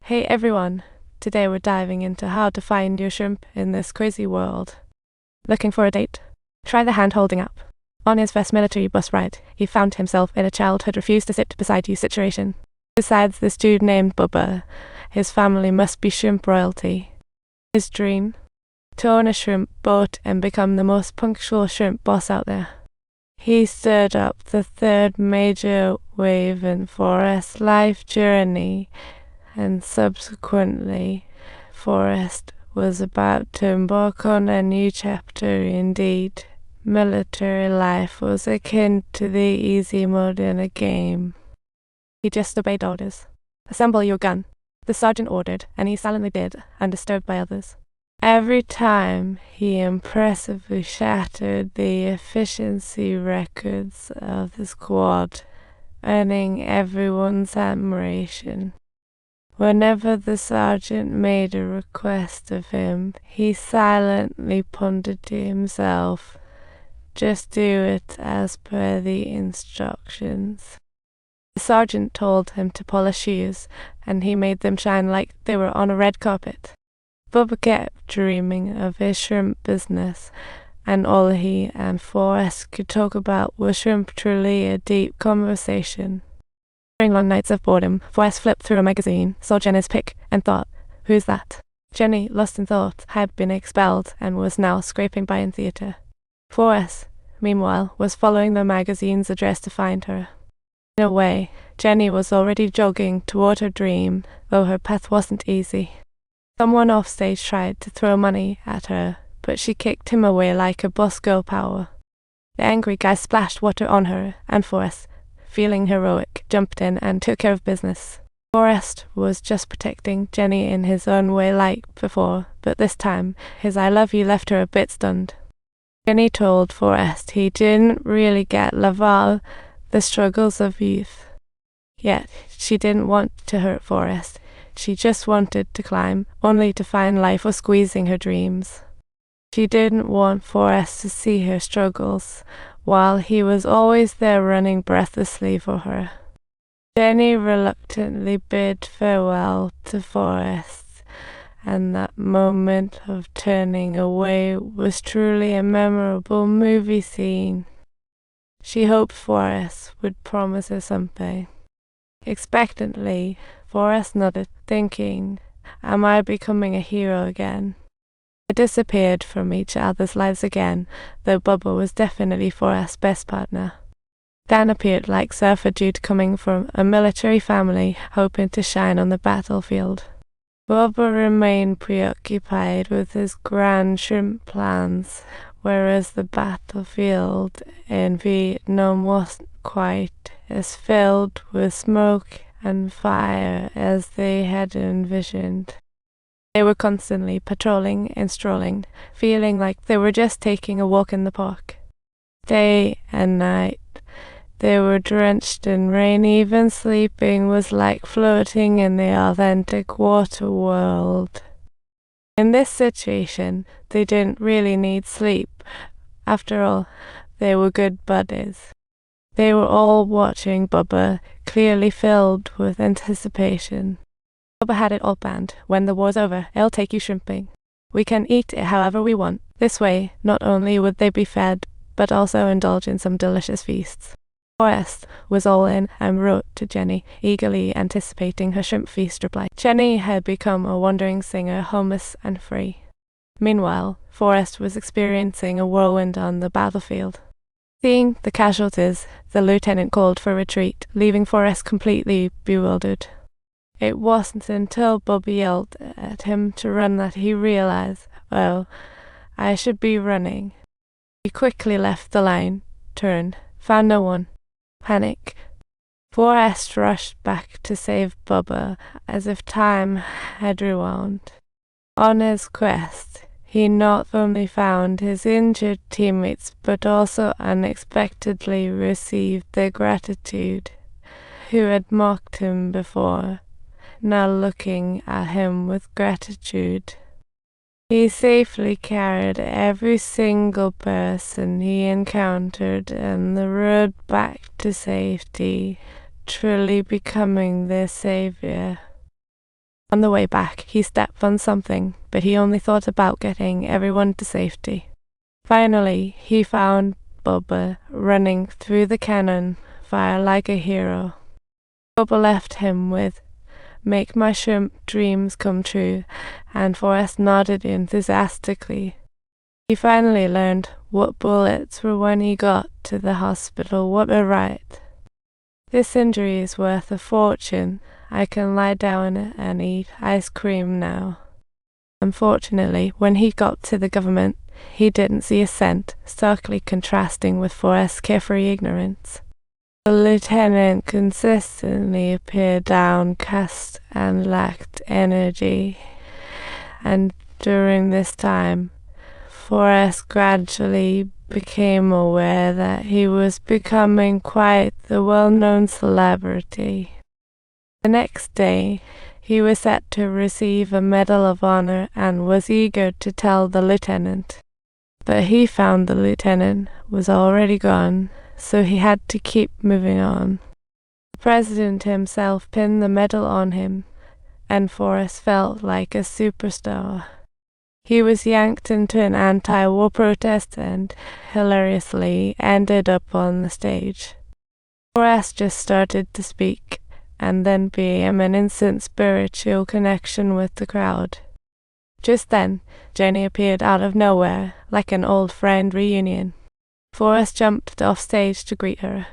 Hey everyone! Today we're diving into how to find your shrimp in this crazy world. Looking for a date? Try the hand-holding app. On his first military bus ride, he found himself in a childhood refuse-to-sit-beside-you situation. Besides this dude named Bubba, his family must be shrimp royalty. His dream? To own a shrimp boat and become the most punctual shrimp boss out there. He stirred up the third major wave in Forrest's life journey, and subsequently, Forrest was about to embark on a new chapter indeed. Military life was akin to the easy mode in a game. He just obeyed orders. Assemble your gun, the sergeant ordered, and he silently did, undisturbed by others. Every time he impressively shattered the efficiency records of the squad, earning everyone's admiration. Whenever the sergeant made a request of him, he silently pondered to himself, "Just do it as per the instructions." The sergeant told him to polish shoes, and he made them shine like they were on a red carpet. Bubba kept dreaming of his shrimp business, and all he and Forrest could talk about was shrimp, truly a deep conversation. During long nights of boredom, Forrest flipped through a magazine, saw Jenny's pic, and thought, "Who's that?" Jenny, lost in thought, had been expelled and was now scraping by in theatre. Forrest, meanwhile, was following the magazine's address to find her. In a way, Jenny was already jogging toward her dream, though her path wasn't easy. Someone offstage tried to throw money at her, but she kicked him away like a boss girl power. The angry guy splashed water on her, and Forrest, feeling heroic, jumped in and took care of business. Forrest was just protecting Jenny in his own way like before, but this time his "I love you" left her a bit stunned. Jenny told Forrest he didn't really get Laval, the struggles of youth. Yet she didn't want to hurt Forrest. She just wanted to climb, only to find life was squeezing her dreams. She didn't want Forrest to see her struggles, while he was always there running breathlessly for her. Jenny reluctantly bid farewell to Forrest, and that moment of turning away was truly a memorable movie scene. She hoped Forrest would promise her something. Expectantly, Forrest nodded, thinking, "Am I becoming a hero again?" They disappeared from each other's lives again, though Bubba was definitely Forrest's best partner. Dan appeared like surfer dude coming from a military family, hoping to shine on the battlefield. Bubba remained preoccupied with his grand shrimp plans, whereas the battlefield in Vietnam wasn't quite as filled with smoke and fire as they had envisioned. They were constantly patrolling and strolling, feeling like they were just taking a walk in the park. Day and night, they were drenched in rain. Even sleeping was like floating in the authentic water world. In this situation, they didn't really need sleep. After all, they were good buddies. They were all watching Bubba, clearly filled with anticipation. Bubba had it all planned. "When the war's over, I'll take you shrimping. We can eat it however we want." This way, not only would they be fed, but also indulge in some delicious feasts. Forrest was all in and wrote to Jenny, eagerly anticipating her shrimp feast reply. Jenny had become a wandering singer, homeless and free. Meanwhile, Forrest was experiencing a whirlwind on the battlefield. Seeing the casualties, the lieutenant called for retreat, leaving Forrest completely bewildered. It wasn't until Bubba yelled at him to run that he realized, "Oh, I should be running." He quickly left the line, turned, found no one. Panic. Forrest rushed back to save Bubba, as if time had rewound. On his quest, he not only found his injured teammates, but also unexpectedly received their gratitude, who had mocked him before, now looking at him with gratitude. He safely carried every single person he encountered on the road back to safety, truly becoming their savior. On the way back, he stepped on something, but he only thought about getting everyone to safety. Finally, he found Bubba running through the cannon fire like a hero. Bubba left him with "Make my shrimp dreams come true," and Forrest nodded enthusiastically. He finally learned what bullets were when he got to the hospital. What a right. "This injury is worth a fortune. I can lie down and eat ice cream now." Unfortunately, when he got to the government, he didn't see a cent, starkly contrasting with Forrest's carefree ignorance. The lieutenant consistently appeared downcast and lacked energy, and during this time, Forrest gradually became aware that he was becoming quite the well-known celebrity. The next day, he was set to receive a Medal of Honor and was eager to tell the lieutenant. But he found the lieutenant was already gone, so he had to keep moving on. The president himself pinned the medal on him, and Forrest felt like a superstar. He was yanked into an anti-war protest and, hilariously, ended up on the stage. Forrest just started to speak, and then became an instant spiritual connection with the crowd. Just then, Jenny appeared out of nowhere, like an old friend reunion. Forrest jumped off stage to greet her.